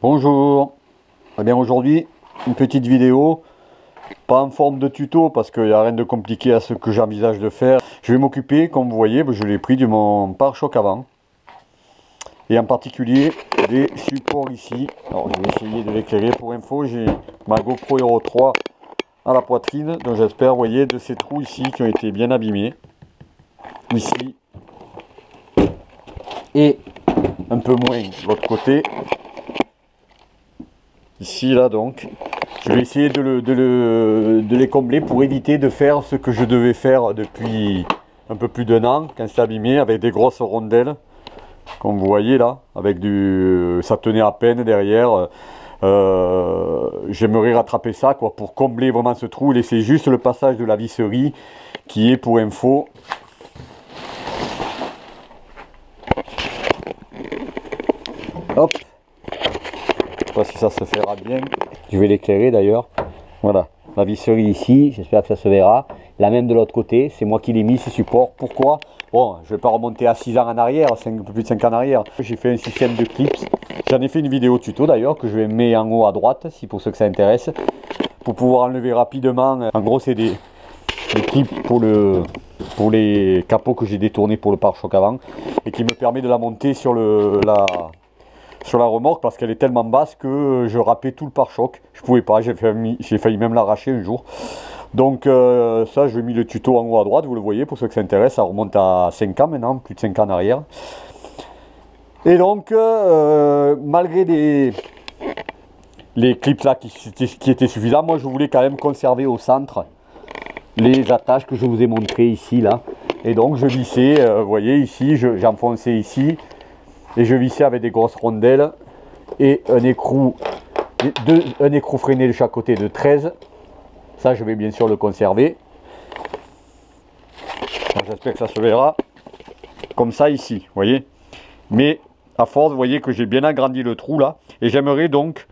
Bonjour. Eh bien aujourd'hui, une petite vidéo, pas en forme de tuto parce qu'il n'y a rien de compliqué à ce que j'envisage de faire. Je vais m'occuper, comme vous voyez, je l'ai pris de mon pare-choc avant. Et en particulier des supports ici. Alors je vais essayer de l'éclairer. Pour info, j'ai ma GoPro Hero 3 à la poitrine. Donc j'espère, vous voyez, de ces trous ici qui ont été bien abîmés. Ici. Et un peu moins de l'autre côté. Ici, là, donc, je vais essayer de les combler pour éviter de faire ce que je devais faire depuis un peu plus d'un an, quand c'est abîmé, avec des grosses rondelles, comme vous voyez là, avec ça tenait à peine derrière. J'aimerais rattraper ça, quoi, pour combler vraiment ce trou, laisser juste le passage de la visserie, qui est, pour info, hop. Je sais pas si ça se fera bien. Je vais l'éclairer d'ailleurs. Voilà, la visserie ici, j'espère que ça se verra. La même de l'autre côté, c'est moi qui l'ai mis, ces supports. Pourquoi? Bon, je vais pas remonter à 6 ans en arrière, un peu plus de 5 ans en arrière. J'ai fait un système de clips. J'en ai fait une vidéo tuto d'ailleurs, que je vais mettre en haut à droite, si pour ceux que ça intéresse. Pour pouvoir enlever rapidement. En gros, c'est des clips pour les capots que j'ai détournés pour le pare-choc avant. Et qui me permet de la monter sur la remorque parce qu'elle est tellement basse que je râpais tout le pare-choc. Je pouvais pas, j'ai failli même l'arracher un jour. Donc ça, je vais mis le tuto en haut à droite, vous le voyez, pour ceux que ça intéresse, ça remonte à 5 ans maintenant, plus de 5 ans en arrière. Et donc, malgré les clips là qui étaient suffisants, moi je voulais quand même conserver au centre les attaches que je vous ai montrées ici, là. Et donc je vissais, vous voyez ici, j'enfonçais ici. Et je vissais avec des grosses rondelles et un écrou freiné de chaque côté de 13. Ça, je vais bien sûr le conserver. J'espère que ça se verra. Comme ça ici, vous voyez. Mais à force, vous voyez que j'ai bien agrandi le trou là. Et j'aimerais donc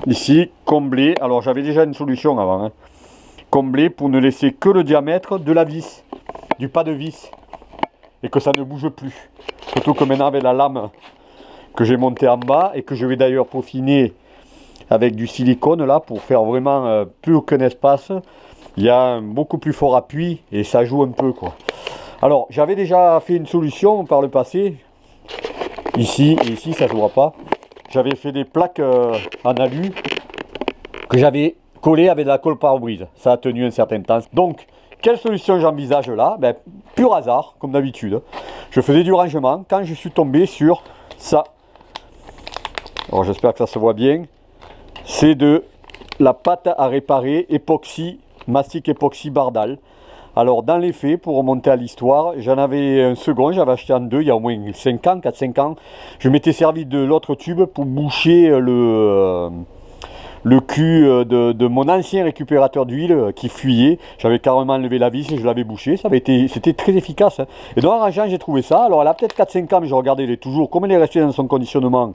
ici combler. Alors j'avais déjà une solution avant. Hein. Combler pour ne laisser que le diamètre de la vis. Du pas de vis. Et que ça ne bouge plus. Surtout que maintenant avec la lame que j'ai montée en bas et que je vais d'ailleurs peaufiner avec du silicone là pour faire vraiment plus aucun espace. Il y a un beaucoup plus fort appui et ça joue un peu quoi. Alors j'avais déjà fait une solution par le passé. Ici et ici ça se voit pas. J'avais fait des plaques en alu que j'avais collées avec de la colle pare-brise. Ça a tenu un certain temps. Donc quelle solution j'envisage là? Ben, pur hasard, comme d'habitude. Je faisais du rangement quand je suis tombé sur ça. Alors j'espère que ça se voit bien. C'est de la pâte à réparer époxy, mastic époxy Bardal. Alors dans les faits, pour remonter à l'histoire, j'en avais un second, j'avais acheté en deux il y a au moins 5 ans, 4-5 ans. Je m'étais servi de l'autre tube pour boucher le cul de mon ancien récupérateur d'huile qui fuyait. J'avais carrément enlevé la vis et je l'avais bouché. C'était très efficace. Hein. Et dans un rangeant, j'ai trouvé ça. Alors elle a peut-être 4-5 ans, mais je regardais, elle est toujours, comme elle est restée dans son conditionnement,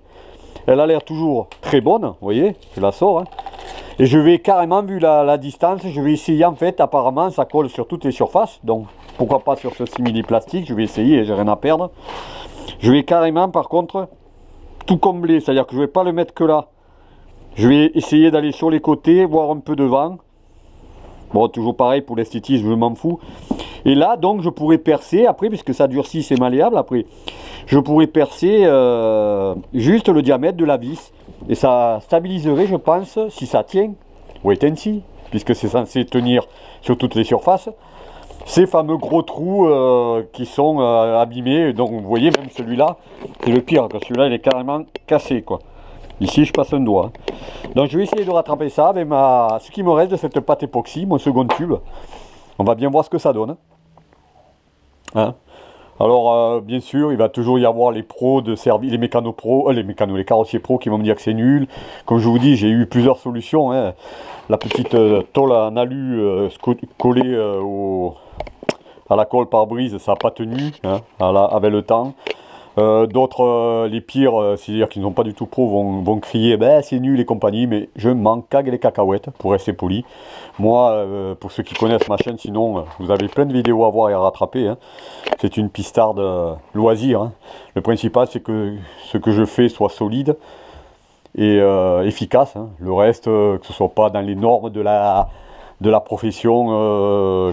elle a l'air toujours très bonne. Vous voyez, je la sors. Hein. Et je vais carrément, vu la distance, je vais essayer en fait, apparemment ça colle sur toutes les surfaces. Donc pourquoi pas sur ce simili plastique, je vais essayer, j'ai rien à perdre. Je vais carrément par contre tout combler, c'est-à-dire que je ne vais pas le mettre que là. Je vais essayer d'aller sur les côtés, voir un peu devant. Bon, toujours pareil pour l'esthétisme, je m'en fous. Et là, donc, je pourrais percer, après, puisque ça durcit, c'est malléable, après, je pourrais percer juste le diamètre de la vis. Et ça stabiliserait, je pense, si ça tient, wait and see, puisque c'est censé tenir sur toutes les surfaces, ces fameux gros trous qui sont abîmés. Donc, vous voyez, même celui-là, c'est le pire, parce que celui-là, il est carrément cassé, quoi. Ici, je passe un doigt. Donc, je vais essayer de rattraper ça avec ce qui me reste de cette pâte époxy, mon second tube. On va bien voir ce que ça donne. Hein? Alors, bien sûr, il va toujours y avoir les pros de service, les carrossiers pros qui vont me dire que c'est nul. Comme je vous dis, j'ai eu plusieurs solutions. Hein. La petite tôle en alu collée à la colle pare-brise, ça n'a pas tenu hein, avec le temps. D'autres, les pires, c'est-à-dire qu'ils n'ont pas du tout pro, vont crier ben, c'est nul et compagnie, mais je m'en cague les cacahuètes pour rester poli. Moi, pour ceux qui connaissent ma chaîne, sinon vous avez plein de vidéos à voir et à rattraper. Hein. C'est une pistarde loisir. Hein. Le principal, c'est que ce que je fais soit solide efficace, hein. Le reste, que ce soit pas dans les normes de la profession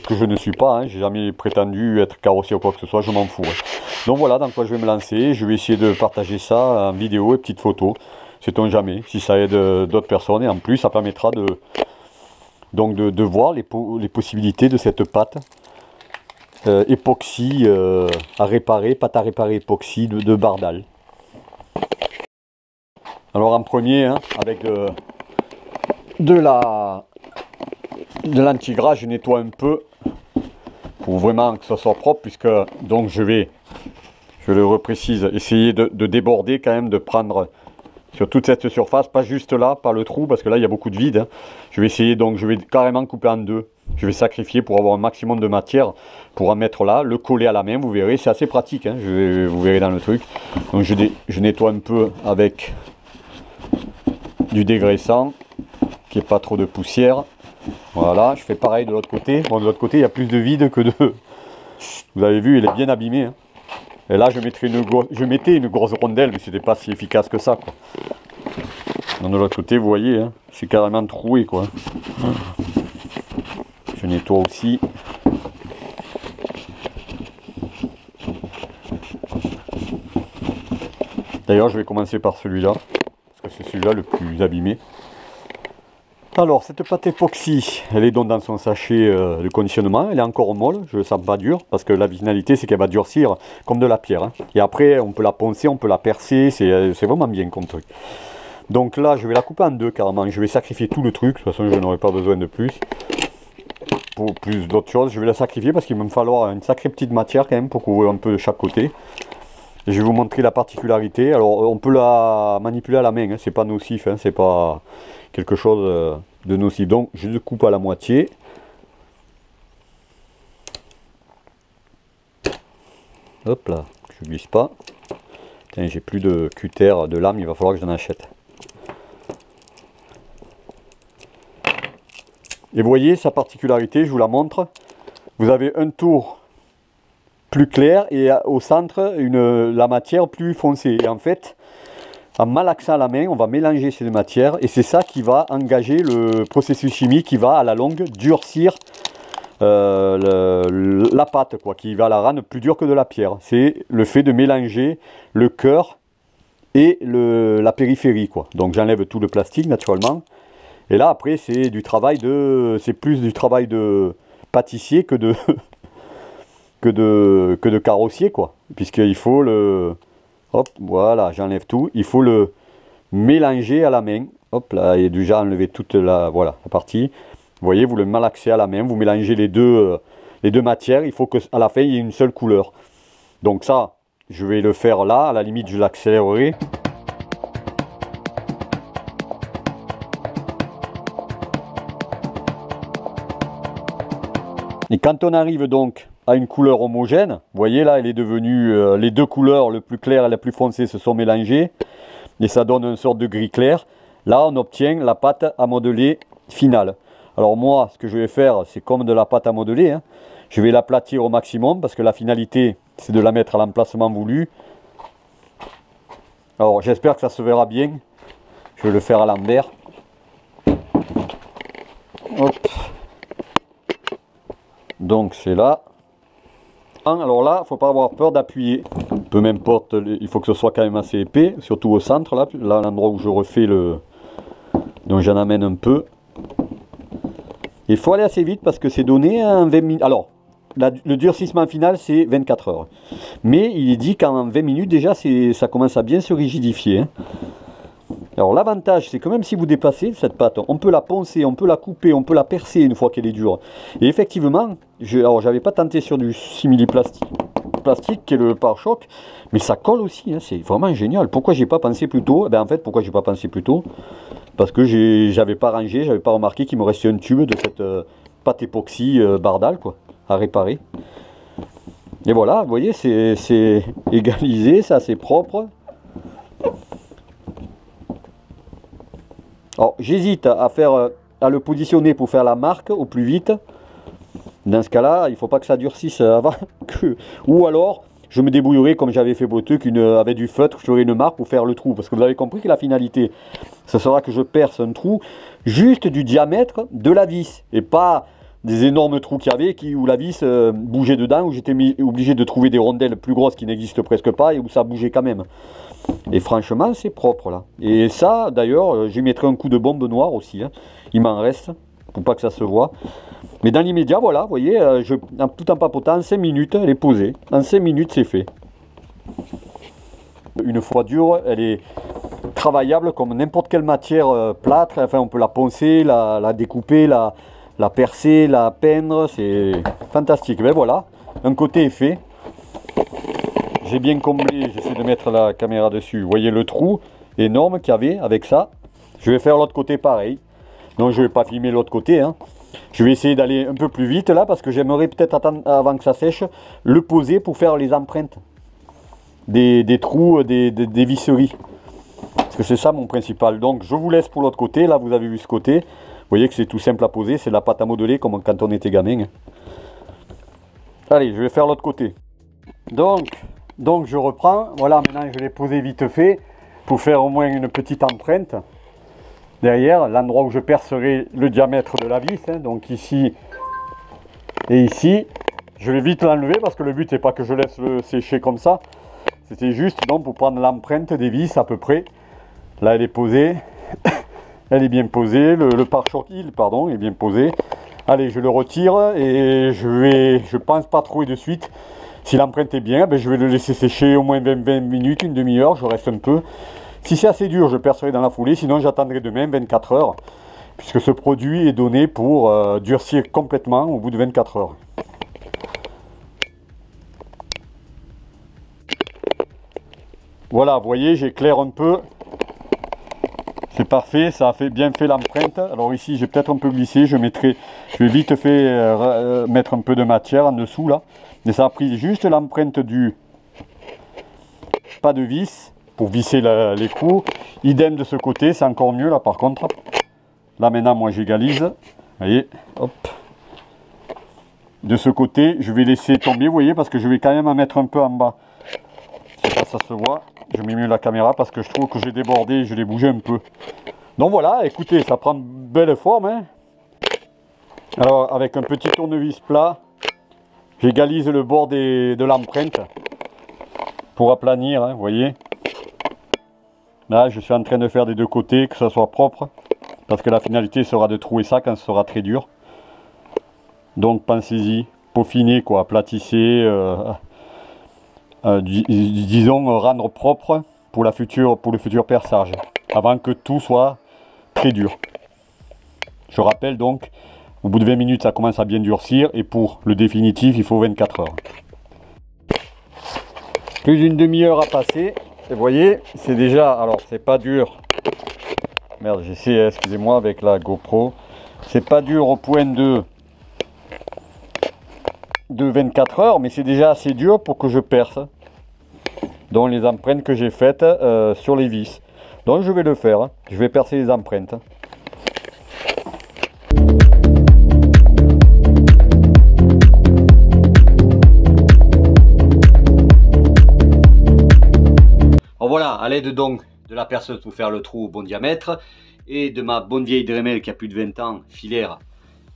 que je ne suis pas, hein. J'ai jamais prétendu être carrossier ou quoi que ce soit, je m'en fous, hein. Donc voilà dans quoi je vais me lancer. Je vais essayer de partager ça en vidéo et petites photos. Sait-on jamais, si ça aide d'autres personnes. Et en plus, ça permettra de voir les possibilités de cette pâte époxy à réparer, pâte à réparer époxy de Bardal. Alors en premier, hein, avec de l'anti-gras, je nettoie un peu pour vraiment que ça soit propre, puisque donc je le reprécise, essayer de déborder quand même, de prendre sur toute cette surface, pas juste là, pas le trou, parce que là il y a beaucoup de vide, hein. Je vais essayer, donc je vais carrément couper en deux. Je vais sacrifier pour avoir un maximum de matière, pour en mettre là, le coller à la main, vous verrez, c'est assez pratique, hein, vous verrez dans le truc. Donc je nettoie un peu avec du dégraissant, qu'il n'y ait pas trop de poussière. Voilà, je fais pareil de l'autre côté. Bon, de l'autre côté, il y a plus de vide que de... Vous avez vu, il est bien abîmé, hein. Et là, je mettais une grosse rondelle, mais c'était pas si efficace que ça, quoi. Donc, de l'autre côté, vous voyez, hein, c'est carrément troué, quoi. Je nettoie aussi. D'ailleurs, je vais commencer par celui-là, parce que c'est celui-là le plus abîmé. Alors, cette pâte époxy, elle est donc dans son sachet de conditionnement. Elle est encore molle, je ne sens pas dure, parce que la finalité, c'est qu'elle va durcir comme de la pierre, hein. Et après, on peut la poncer, on peut la percer, c'est vraiment bien comme truc. Donc là, je vais la couper en deux carrément. Je vais sacrifier tout le truc, de toute façon, je n'aurai pas besoin de plus. Pour plus d'autres choses, je vais la sacrifier parce qu'il va me falloir une sacrée petite matière quand même pour couvrir un peu de chaque côté. Et je vais vous montrer la particularité. Alors, on peut la manipuler à la main, hein, c'est pas nocif, hein, c'est pas quelque chose de nocif. Donc, je le coupe à la moitié. Hop là, je glisse pas. J'ai plus de cutter, de lame, il va falloir que j'en achète. Et vous voyez sa particularité, je vous la montre. Vous avez un tour plus clair et au centre la matière plus foncée. Et en fait, en malaxant à la main, on va mélanger ces deux matières et c'est ça qui va engager le processus chimique qui va à la longue durcir la pâte, quoi, qui va la rendre plus dure que de la pierre. C'est le fait de mélanger le cœur et la périphérie, quoi. Donc j'enlève tout le plastique naturellement. Et là après c'est du travail c'est plus du travail de pâtissier que de que de carrossier, quoi. Puisqu'il faut hop, voilà, j'enlève tout. Il faut le mélanger à la main. Hop là, et déjà enlevé toute la partie. Vous voyez, vous le malaxez à la main, vous mélangez les deux matières. Il faut qu'à la fin il y ait une seule couleur. Donc ça, je vais le faire là. À la limite, je l'accélérerai. Et quand on arrive donc à une couleur homogène, vous voyez là, elle est devenue, les deux couleurs, le plus clair et la plus foncée, se sont mélangées. Et ça donne une sorte de gris clair. Là, on obtient la pâte à modeler finale. Alors moi, ce que je vais faire, c'est comme de la pâte à modeler, hein. Je vais l'aplatir au maximum, parce que la finalité, c'est de la mettre à l'emplacement voulu. Alors, j'espère que ça se verra bien. Je vais le faire à l'envers. Hop. Donc c'est là. Alors là, il ne faut pas avoir peur d'appuyer. Peu m'importe, il faut que ce soit quand même assez épais, surtout au centre, là l'endroit où je refais donc j'en amène un peu. Il faut aller assez vite parce que c'est donné en 20 minutes. Alors, le durcissement final, c'est 24 heures. Mais il est dit qu'en 20 minutes, déjà, ça commence à bien se rigidifier, hein. Alors l'avantage, c'est que même si vous dépassez cette pâte, on peut la poncer, on peut la couper, on peut la percer une fois qu'elle est dure. Et effectivement, alors j'avais pas tenté sur du simili-plastique qui est le pare-choc, mais ça colle aussi, hein, c'est vraiment génial. Pourquoi j'ai pas pensé plus tôt? En fait, pourquoi j'ai pas pensé plus tôt? Parce que j'avais pas rangé, j'avais pas remarqué qu'il me restait un tube de cette pâte époxy Bardal, quoi, à réparer. Et voilà, vous voyez, c'est égalisé, c'est assez propre. Alors j'hésite à le positionner pour faire la marque au plus vite. Dans ce cas-là, il ne faut pas que ça durcisse avant ou alors je me débrouillerai comme j'avais fait pour le truc, avec du feutre, je ferai une marque pour faire le trou. Parce que vous avez compris que la finalité, ce sera que je perce un trou juste du diamètre de la vis. Et pas des énormes trous qu'il y avait où la vis bougeait dedans, où j'étais obligé de trouver des rondelles plus grosses qui n'existent presque pas et où ça bougeait quand même. Et franchement, c'est propre là. Et ça, d'ailleurs, j'y mettrai un coup de bombe noire aussi. Hein. Il m'en reste, pour pas que ça se voit. Mais dans l'immédiat, voilà, vous voyez, tout en papotant, en 5 minutes, elle est posée. En 5 minutes, c'est fait. Une fois dure, elle est travaillable comme n'importe quelle matière plâtre. Enfin, on peut la poncer, la découper, la percer, la peindre. C'est fantastique. Mais voilà, un côté est fait. J'ai bien comblé, j'essaie de mettre la caméra dessus. Vous voyez le trou énorme qu'il y avait avec ça. Je vais faire l'autre côté pareil. Donc je ne vais pas filmer l'autre côté. Hein. Je vais essayer d'aller un peu plus vite là parce que j'aimerais peut-être attendre avant que ça sèche, le poser pour faire les empreintes des trous, des visseries. Parce que c'est ça mon principal. Donc je vous laisse pour l'autre côté. Là vous avez vu ce côté. Vous voyez que c'est tout simple à poser. C'est de la pâte à modeler comme quand on était gamin. Allez, je vais faire l'autre côté. Donc je reprends, voilà, maintenant je l'ai posé vite fait pour faire au moins une petite empreinte derrière, l'endroit où je percerai le diamètre de la vis, hein, donc ici et ici. Je vais vite l'enlever parce que le but n'est pas que je laisse le sécher comme ça, c'était juste donc pour prendre l'empreinte des vis à peu près. Là elle est posée, elle est bien posée, le pare-choc pardon, est bien posé. Allez, je le retire et je pense pas trouver de suite. Si l'empreinte est bien, ben je vais le laisser sécher au moins 20 minutes, une demi-heure, je reste un peu. Si c'est assez dur, je percerai dans la foulée, sinon j'attendrai demain 24 heures, puisque ce produit est donné pour durcir complètement au bout de 24 heures. Voilà, vous voyez, j'éclaire un peu. C'est parfait, ça a bien fait l'empreinte. Alors ici, j'ai peut-être un peu glissé, je vais vite fait mettre un peu de matière en dessous là. Mais ça a pris juste l'empreinte du pas de vis pour visser les coups. Idem de ce côté, c'est encore mieux là par contre. Là maintenant, moi j'égalise. Vous voyez, hop. De ce côté, je vais laisser tomber, vous voyez, parce que je vais quand même en mettre un peu en bas. Je sais pas si ça se voit. Je mets mieux la caméra parce que je trouve que j'ai débordé et je l'ai bougé un peu. Donc voilà, écoutez, ça prend une belle forme. Hein. Alors avec un petit tournevis plat, j'égalise le bord de l'empreinte pour aplanir, hein, vous voyez. Là, je suis en train de faire des deux côtés, que ça soit propre, parce que la finalité sera de trouver ça quand ce sera très dur. Donc pensez-y, peaufinez quoi, aplatissez, disons rendre propre pour le futur perçage, avant que tout soit très dur. Je rappelle donc, au bout de 20 minutes, ça commence à bien durcir, et pour le définitif, il faut 24 heures. Plus d'une demi-heure à passer, et vous voyez, c'est déjà, alors c'est pas dur, merde, j'essaie, excusez-moi, avec la GoPro, c'est pas dur au point de 24 heures, mais c'est déjà assez dur pour que je perce, donc les empreintes que j'ai faites sur les vis. Donc je vais le faire, hein. Je vais percer les empreintes. Voilà, à l'aide donc de la perceuse pour faire le trou au bon diamètre et de ma bonne vieille Dremel qui a plus de 20 ans, filaire,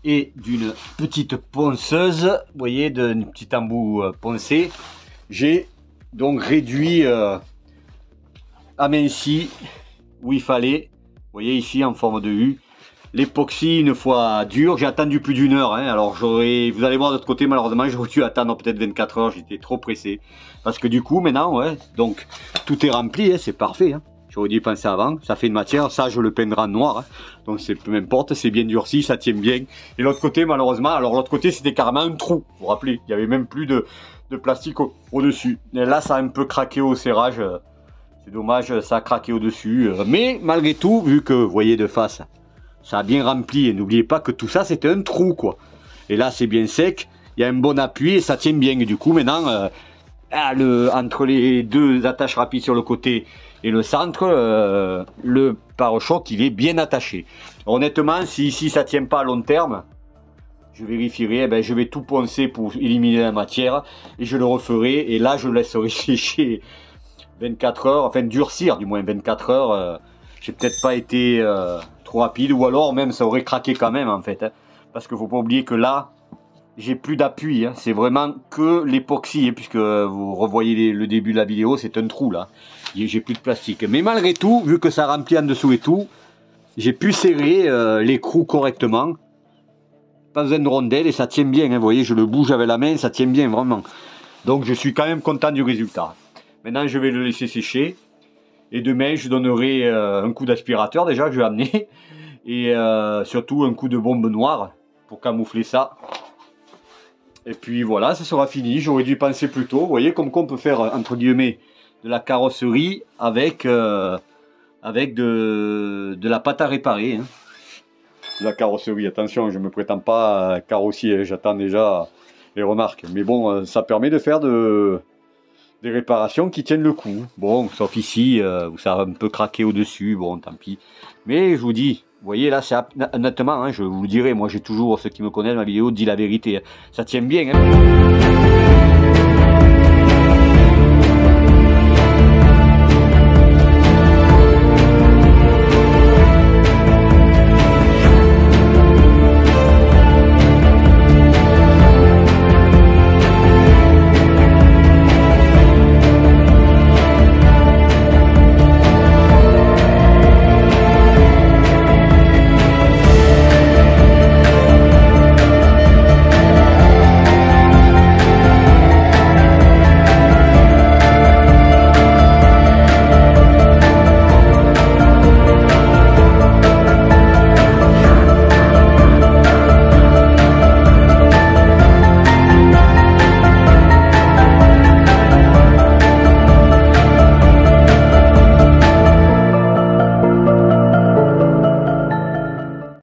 et d'une petite ponceuse, vous voyez, d'un petit embout poncé, j'ai donc réduit, aminci où il fallait, vous voyez ici en forme de U, l'époxy une fois dur. J'ai attendu plus d'une heure, hein. Alors vous allez voir de l'autre côté, malheureusement j'aurais dû attendre peut-être 24 heures, j'étais trop pressé. Parce que du coup maintenant, ouais, donc tout est rempli, hein, c'est parfait. Hein. J'aurais dû y penser avant, ça fait une matière, ça je le peindrai en noir. Hein. Donc c'est peu importe, c'est bien durci, ça tient bien. Et l'autre côté malheureusement, alors l'autre côté c'était carrément un trou, vous vous rappelez, il n'y avait même plus de plastique au-dessus. Et là ça a un peu craqué au serrage, c'est dommage, ça a craqué au-dessus. Mais malgré tout, vu que vous voyez de face, ça a bien rempli, et n'oubliez pas que tout ça c'était un trou quoi. Et là c'est bien sec, il y a un bon appui et ça tient bien. Et du coup maintenant, entre les deux attaches rapides sur le côté et le centre, le pare-choc il est bien attaché. Honnêtement, si ici ça tient pas à long terme, je vérifierai, eh ben, je vais tout poncer pour éliminer la matière et je le referai. Et là, je laisserai sécher 24 heures, enfin durcir du moins 24 heures. J'ai peut-être pas été trop rapide, ou alors même ça aurait craqué quand même en fait. Hein, parce qu'il faut pas oublier que là, j'ai plus d'appui. Hein, c'est vraiment que l'époxy, hein, puisque vous revoyez le début de la vidéo, c'est un trou là. J'ai plus de plastique. Mais malgré tout, vu que ça remplit en dessous et tout, j'ai pu serrer l'écrou correctement. Pas besoin de rondelles et ça tient bien. Hein, vous voyez, je le bouge avec la main, ça tient bien vraiment. Donc je suis quand même content du résultat. Maintenant, je vais le laisser sécher. Et demain, je donnerai un coup d'aspirateur déjà que je vais amener. Et surtout un coup de bombe noire pour camoufler ça. Et puis voilà, ça sera fini. J'aurais dû penser plus tôt. Vous voyez, comme qu'on peut faire, entre guillemets, de la carrosserie avec, avec de la pâte à réparer. Hein. La carrosserie, attention, je ne me prétends pas carrossier. J'attends déjà les remarques. Mais bon, ça permet de faire des réparations qui tiennent le coup. Bon, sauf ici, où ça a un peu craqué au-dessus. Bon, tant pis. Mais je vous dis, vous voyez là, c'est honnêtement, hein, je vous le dirai, moi j'ai toujours, ceux qui me connaissent, ma vidéo dit la vérité. Hein. Ça tient bien. Hein.